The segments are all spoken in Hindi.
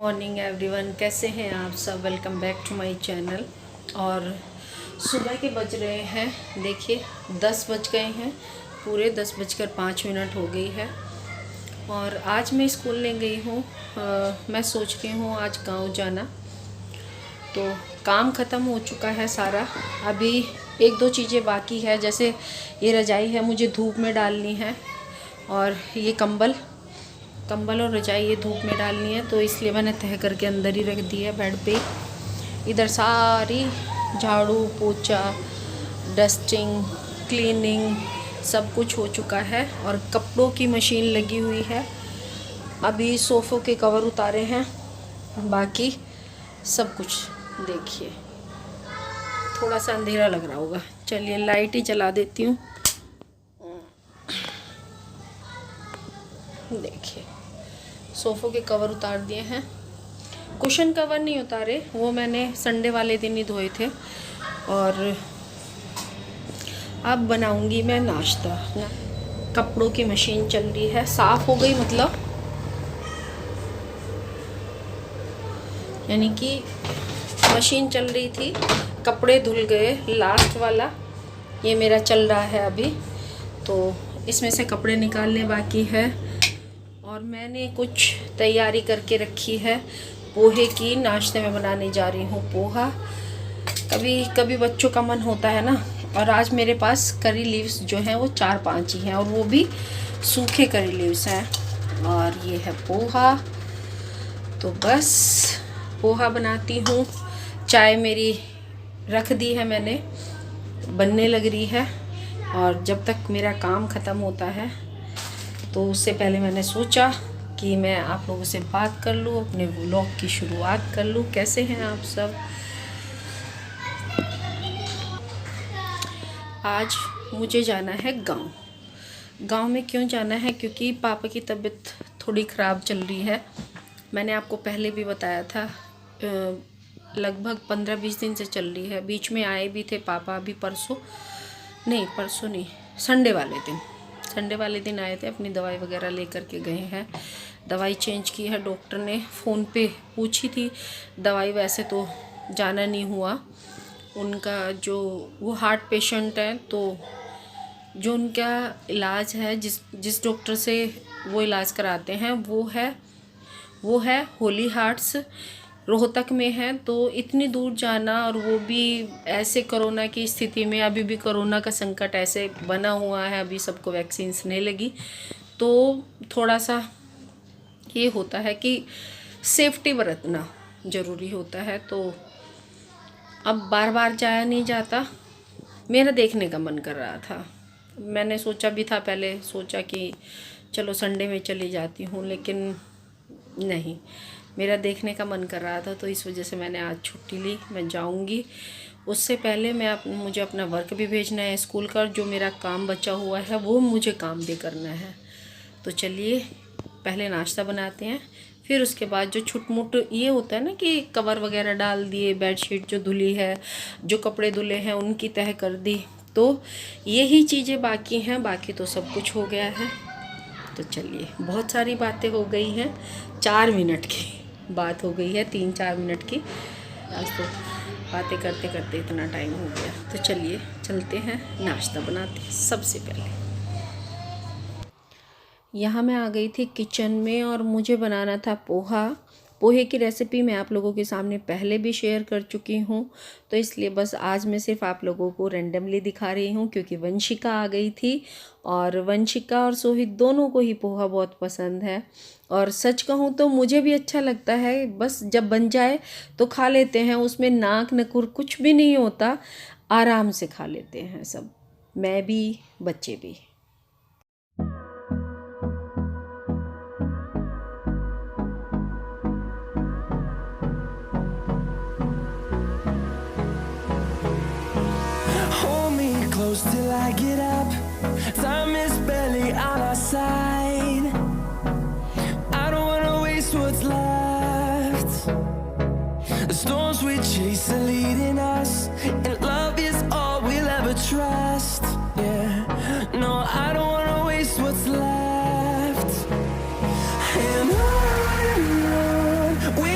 मॉर्निंग एवरीवन, कैसे हैं आप सब। Welcome back to my channel. और सुबह के बज रहे हैं, देखिए 10 बज गए हैं, पूरे 10:05 हो गई है। और आज मैं स्कूल नहीं गई हूँ। मैं सोच रही हूँ आज गांव जाना। तो काम ख़त्म हो चुका है सारा, अभी एक दो चीज़ें बाकी है। जैसे ये रजाई है, मुझे धूप में डालनी है, और ये कंबल और रजाई ये धूप में डालनी है, तो इसलिए मैंने तह करके अंदर ही रख दी है बेड पे। इधर सारी झाड़ू पोछा डस्टिंग क्लीनिंग सब कुछ हो चुका है, और कपड़ों की मशीन लगी हुई है। अभी सोफ़ों के कवर उतारे हैं, बाकी सब कुछ देखिए। थोड़ा सा अंधेरा लग रहा होगा, चलिए लाइट ही जला देती हूँ। देखिए सोफ़ों के कवर उतार दिए हैं, कुशन कवर नहीं उतारे, वो मैंने संडे वाले दिन ही धोए थे। और अब बनाऊंगी मैं नाश्ता। कपड़ों की मशीन चल रही है, साफ़ हो गई मतलब, यानी कि मशीन चल रही थी, कपड़े धुल गए। लास्ट वाला ये मेरा चल रहा है अभी, तो इसमें से कपड़े निकालने बाकी है। और मैंने कुछ तैयारी करके रखी है पोहे की। नाश्ते में बनाने जा रही हूँ पोहा। कभी कभी बच्चों का मन होता है ना। और आज मेरे पास करी लीव्स जो हैं वो 4-5 ही हैं, और वो भी सूखे करी लीव्स हैं। और ये है पोहा, तो बस पोहा बनाती हूँ। चाय मेरी रख दी है मैंने, बनने लग रही है। और जब तक मेरा काम ख़त्म होता है, तो उससे पहले मैंने सोचा कि मैं आप लोगों से बात कर लूँ, अपने व्लॉग की शुरुआत कर लूँ। कैसे हैं आप सब। आज मुझे जाना है गांव। गांव में क्यों जाना है, क्योंकि पापा की तबीयत थोड़ी ख़राब चल रही है। मैंने आपको पहले भी बताया था, लगभग 15-20 दिन से चल रही है। बीच में आए भी थे पापा, अभी परसों नहीं, संडे वाले दिन आए थे, अपनी दवाई वगैरह लेकर के गए हैं। दवाई चेंज की है, डॉक्टर ने फ़ोन पे पूछी थी दवाई, वैसे तो जाना नहीं हुआ। उनका जो वो हार्ट पेशेंट है, तो जो उनका इलाज है, जिस डॉक्टर से वो इलाज कराते हैं, वो है होली हार्ट्स, रोहतक में है। तो इतनी दूर जाना, और वो भी ऐसे कोरोना की स्थिति में, अभी भी कोरोना का संकट ऐसे बना हुआ है, अभी सबको वैक्सीन्स नहीं लगी, तो थोड़ा सा ये होता है कि सेफ्टी बरतना ज़रूरी होता है। तो अब बार बार जाया नहीं जाता। मेरा देखने का मन कर रहा था, मैंने सोचा भी था, पहले सोचा कि चलो संडे में चली जाती हूँ, लेकिन नहीं, मेरा देखने का मन कर रहा था, तो इस वजह से मैंने आज छुट्टी ली। मैं जाऊंगी। उससे पहले मुझे अपना वर्क भी भेजना है स्कूल का, जो मेरा काम बचा हुआ है वो मुझे काम भी करना है। तो चलिए पहले नाश्ता बनाते हैं, फिर उसके बाद जो छुटमुट ये होता है ना कि कवर वगैरह डाल दिए, बेडशीट जो धुली है, जो कपड़े धुले हैं उनकी तह कर दी, तो यही चीज़ें बाकी हैं, बाकी तो सब कुछ हो गया है। तो चलिए, बहुत सारी बातें हो गई हैं, 4 मिनट की बात हो गई है, 3-4 मिनट की। आज तो बातें करते करते इतना टाइम हो गया। तो चलिए चलते हैं, नाश्ता बनाते हैं। सबसे पहले यहाँ मैं आ गई थी किचन में, और मुझे बनाना था पोहा। पोहे की रेसिपी मैं आप लोगों के सामने पहले भी शेयर कर चुकी हूँ, तो इसलिए बस आज मैं सिर्फ आप लोगों को रैंडमली दिखा रही हूँ, क्योंकि वंशिका आ गई थी, और वंशिका और सोहित दोनों को ही पोहा बहुत पसंद है। और सच कहूँ तो मुझे भी अच्छा लगता है, बस जब बन जाए तो खा लेते हैं, उसमें नाक नकुर कुछ भी नहीं होता, आराम से खा लेते हैं सब, मैं भी बच्चे भी। Till I get up, time is barely on our side. I don't wanna waste what's left. The storms we chase are leading us, and love is all we'll ever trust. Yeah, no, I don't wanna waste what's left. And on we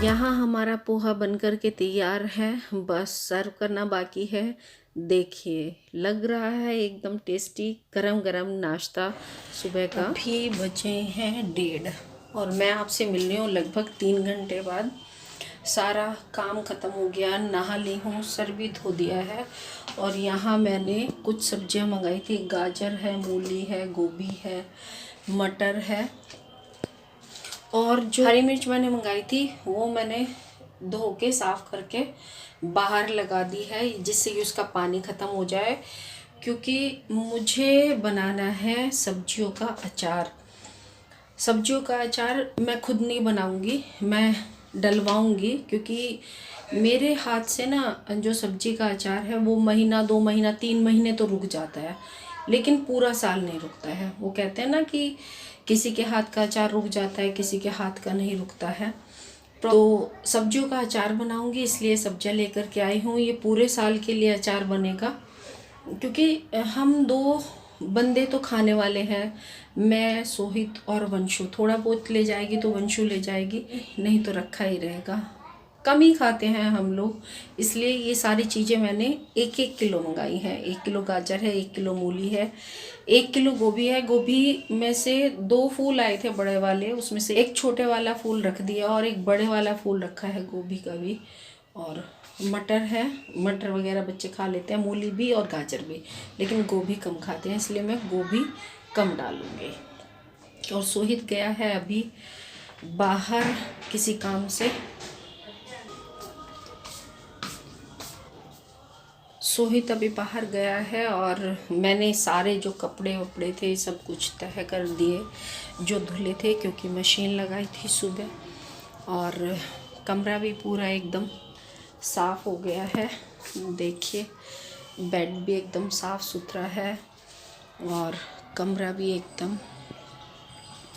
यहाँ हमारा पोहा बनकर के तैयार है, बस सर्व करना बाकी है। देखिए लग रहा है एकदम टेस्टी गरम गरम नाश्ता सुबह का। अभी बचे हैं 1:30 और मैं आपसे मिल रही हूँ लगभग 3 घंटे बाद। सारा काम ख़त्म हो गया, नहा ली हूँ, सर भी धो दिया है। और यहाँ मैंने कुछ सब्जियाँ मंगाई थी, गाजर है, मूली है, गोभी है, मटर है, और जो हरी मिर्च मैंने मंगाई थी वो मैंने धो के साफ़ करके बाहर लगा दी है, जिससे कि उसका पानी ख़त्म हो जाए। क्योंकि मुझे बनाना है सब्जियों का अचार। सब्जियों का अचार मैं खुद नहीं बनाऊंगी, मैं डलवाऊंगी। क्योंकि मेरे हाथ से ना जो सब्जी का अचार है वो महीना, 2 महीना, 3 महीने तो रुक जाता है, लेकिन पूरा साल नहीं रुकता है। वो कहते हैं ना कि किसी के हाथ का अचार रुक जाता है, किसी के हाथ का नहीं रुकता है। तो सब्जियों का अचार बनाऊंगी, इसलिए सब्जियां लेकर के आई हूँ। ये पूरे साल के लिए अचार बनेगा, क्योंकि हम 2 बंदे तो खाने वाले हैं, मैं, सोहित और वंशु। थोड़ा बहुत ले जाएगी तो वंशु ले जाएगी, नहीं तो रखा ही रहेगा। कम ही खाते हैं हम लोग, इसलिए ये सारी चीज़ें मैंने 1-1 किलो मंगाई हैं। 1 किलो गाजर है, 1 किलो मूली है, 1 किलो गोभी है। गोभी में से 2 फूल आए थे बड़े वाले, उसमें से एक छोटे वाला फूल रख दिया और एक बड़े वाला फूल रखा है गोभी का भी। और मटर है, मटर वगैरह बच्चे खा लेते हैं, मूली भी और गाजर भी, लेकिन गोभी कम खाते हैं, इसलिए मैं गोभी कम डालूँगी। और सोहित गया है अभी बाहर किसी काम से। सोहित अभी बाहर गया है और मैंने सारे जो कपड़े वपड़े थे सब कुछ तह कर दिए जो धुले थे, क्योंकि मशीन लगाई थी सुबह। और कमरा भी पूरा एकदम साफ़ हो गया है। देखिए बेड भी एकदम साफ़ सुथरा है और कमरा भी एकदम,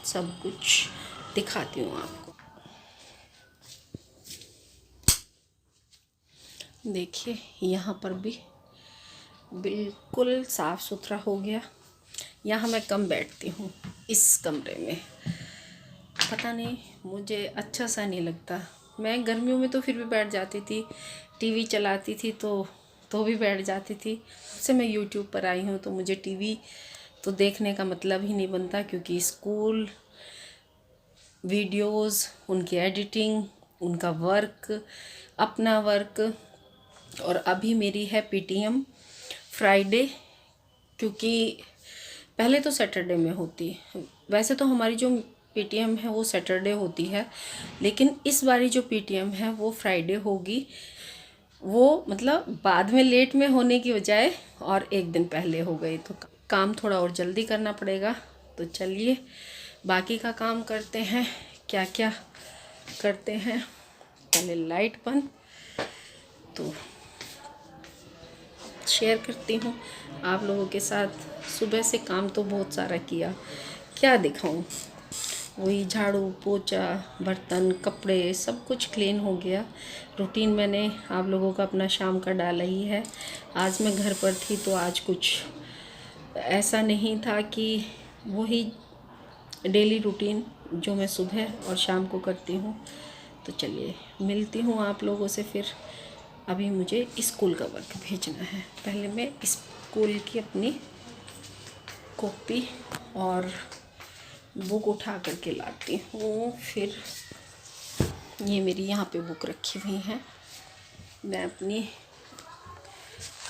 सब कुछ दिखाती हूँ आपको। देखिए यहाँ पर भी बिल्कुल साफ़ सुथरा हो गया। यहाँ मैं कम बैठती हूँ इस कमरे में, पता नहीं मुझे अच्छा सा नहीं लगता। मैं गर्मियों में तो फिर भी बैठ जाती थी, टीवी चलाती थी तो भी बैठ जाती थी। से मैं यूट्यूब पर आई हूँ तो मुझे टीवी तो देखने का मतलब ही नहीं बनता, क्योंकि स्कूल वीडियोस, उनकी एडिटिंग, उनका वर्क, अपना वर्क। और अभी मेरी है पीटीएम फ्राइडे, क्योंकि पहले तो सैटरडे में होती, वैसे तो हमारी जो पीटीएम है वो सैटरडे होती है, लेकिन इस बारी जो पीटीएम है वो फ्राइडे होगी। वो मतलब बाद में लेट में होने की बजाय और 1 दिन पहले हो गई, तो काम थोड़ा और जल्दी करना पड़ेगा। तो चलिए बाकी का काम करते हैं, क्या क्या करते हैं। पहले लाइट बंद, तो शेयर करती हूँ आप लोगों के साथ। सुबह से काम तो बहुत सारा किया, क्या दिखाऊँ। वही झाड़ू पोछा, बर्तन, कपड़े, सब क्लीन क्लीन हो गया। रूटीन मैंने आप लोगों का अपना शाम का डाला ही है। आज मैं घर पर थी तो आज कुछ ऐसा नहीं था कि वही डेली रूटीन जो मैं सुबह और शाम को करती हूँ। तो चलिए मिलती हूँ आप लोगों से फिर। अभी मुझे स्कूल का वर्क भेजना है, पहले मैं स्कूल की अपनी कॉपी और बुक उठा करके लाती हूँ। फिर ये मेरी यहाँ पे बुक रखी हुई हैं, मैं अपनी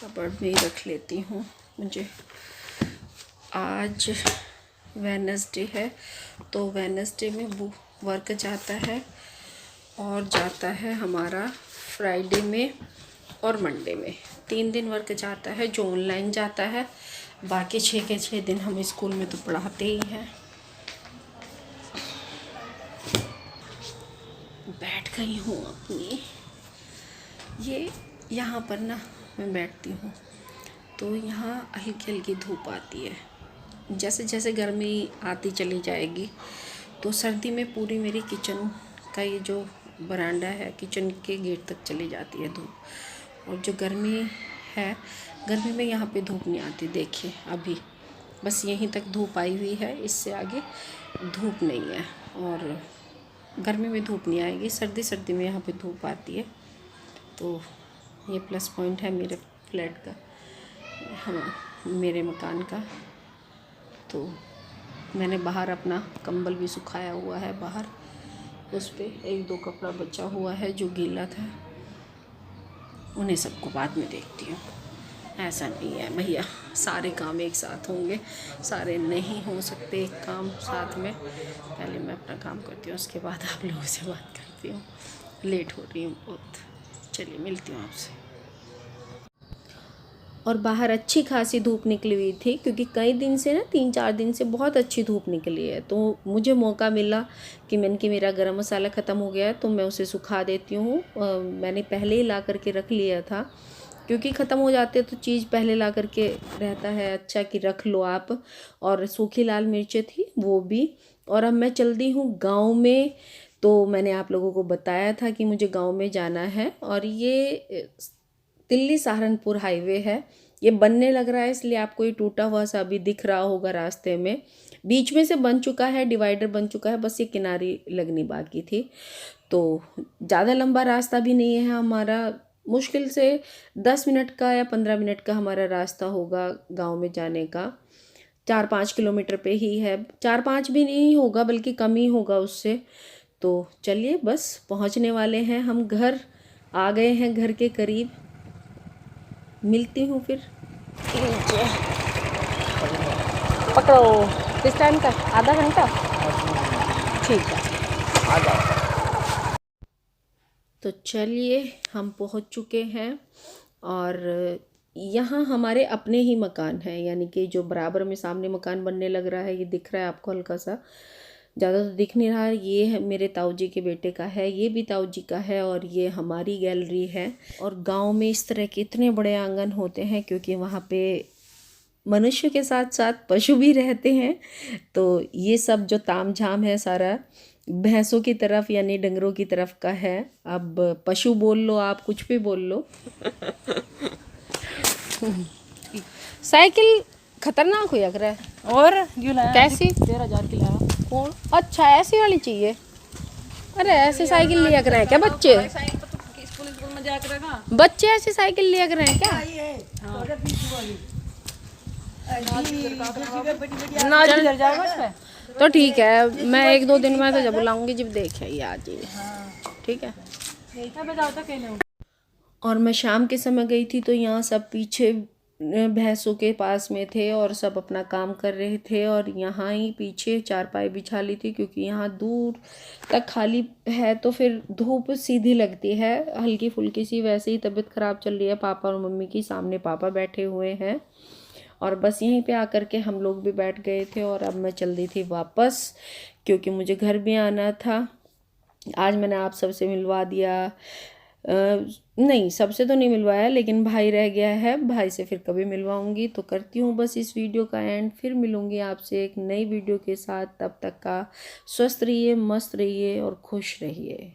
कबर्ड में ही रख लेती हूँ। मुझे आज वेडनेसडे है, तो वेडनेसडे में बुक वर्क जाता है और जाता है हमारा फ्राइडे में और मंडे में। 3 दिन वर्क जाता है जो ऑनलाइन जाता है, बाकी 6 के 6 दिन हम स्कूल में तो पढ़ाते ही हैं। बैठ गई हूँ अपनी, ये यहाँ पर ना मैं बैठती हूँ तो यहाँ हल्की हल्की धूप आती है। जैसे जैसे गर्मी आती चली जाएगी तो सर्दी में पूरी मेरी किचन का ये जो बरांडा है, किचन के गेट तक चली जाती है धूप। और जो गर्मी है, गर्मी में यहाँ पे धूप नहीं आती। देखिए अभी बस यहीं तक धूप आई हुई है, इससे आगे धूप नहीं है। और गर्मी में धूप नहीं आएगी, सर्दी सर्दी में यहाँ पे धूप आती है। तो ये प्लस पॉइंट है मेरे फ्लैट का, मेरे मकान का। तो मैंने बाहर अपना कंबल भी सुखाया हुआ है बाहर, उस पर 1-2 कपड़ा बचा हुआ है जो गीला था, उन्हें सबको बाद में देखती हूँ। ऐसा नहीं है भैया सारे काम एक साथ होंगे, सारे नहीं हो सकते एक काम साथ में। पहले मैं अपना काम करती हूँ, उसके बाद आप लोगों से बात करती हूँ। लेट हो रही हूँ बहुत, चलिए मिलती हूँ आपसे। और बाहर अच्छी खासी धूप निकली हुई थी, क्योंकि कई दिन से ना 3-4 दिन से बहुत अच्छी धूप निकली है। तो मुझे मौका मिला कि मेरा गरम मसाला ख़त्म हो गया है तो मैं उसे सुखा देती हूँ। मैंने पहले ही ला करके रख लिया था, क्योंकि ख़त्म हो जाते तो चीज़ पहले ला करके रहता है अच्छा कि रख लो आप। और सूखी लाल मिर्चें थी वो भी। और अब मैं चल दी हूँ गाँव में। तो मैंने आप लोगों को बताया था कि मुझे गाँव में जाना है, और ये दिल्ली सहारनपुर हाईवे है। ये बनने लग रहा है, इसलिए आपको ये टूटा हुआ सा अभी दिख रहा होगा रास्ते में। बीच में से बन चुका है, डिवाइडर बन चुका है, बस ये किनारी लगनी बाकी थी। तो ज़्यादा लंबा रास्ता भी नहीं है हमारा, मुश्किल से 10 मिनट का या 15 मिनट का हमारा रास्ता होगा गांव में जाने का। 4-5 किलोमीटर पे ही है, 4-5 भी नहीं होगा बल्कि कम ही होगा उससे। तो चलिए बस पहुंचने वाले हैं हम, घर आ गए हैं, घर के करीब। मिलती हूँ फिर। पकड़ो, किस टाइम तक? आधा घंटा, ठीक है, आ जाओ। तो चलिए हम पहुँच चुके हैं, और यहाँ हमारे अपने ही मकान हैं, यानी कि जो बराबर में सामने मकान बनने लग रहा है, ये दिख रहा है आपको हल्का सा, ज़्यादा तो दिख नहीं रहा है। ये है मेरे ताऊ जी के बेटे का है, ये भी ताऊ जी का है, और ये हमारी गैलरी है। और गांव में इस तरह के इतने बड़े आंगन होते हैं, क्योंकि वहाँ पे मनुष्य के साथ साथ पशु भी रहते हैं। तो ये सब जो तामझाम है सारा भैंसों की तरफ यानी डंगरों की तरफ का है। अब पशु बोल लो, आप कुछ भी बोल लो। साइकिल खतरनाक हो लग रहा है। और कैसी? 13,000 की लाया। कौन? अच्छा ऐसी वाली चाहिए। अरे ऐसी साइकिल लिया कर रहे हैं क्या बच्चे? स्कूल में जाकर रखा। बच्चे ऐसी साइकिल लिया कर रहे हैं क्या? ना इधर जाओगे इस पे? तो ठीक है, मैं 1-2 दिन में तो जब बुलाऊंगी जब देखे ये आ जाइए, ठीक है। और मैं शाम के समय गई थी तो यहाँ सब पीछे भैंसों के पास में थे और सब अपना काम कर रहे थे, और यहाँ ही पीछे चारपाई बिछा ली थी, क्योंकि यहाँ दूर तक खाली है तो फिर धूप सीधी लगती है हल्की फुल्की सी। वैसे ही तबीयत ख़राब चल रही है पापा और मम्मी की, सामने पापा बैठे हुए हैं, और बस यहीं पे आकर के हम लोग भी बैठ गए थे। और अब मैं चल दी थी वापस, क्योंकि मुझे घर भी आना था। आज मैंने आप सबसे मिलवा दिया, नहीं सबसे तो नहीं मिलवाया, लेकिन भाई रह गया है, भाई से फिर कभी मिलवाऊंगी। तो करती हूँ बस इस वीडियो का एंड, फिर मिलूंगी आपसे एक नई वीडियो के साथ। तब तक का स्वस्थ रहिए, मस्त रहिए और खुश रहिए।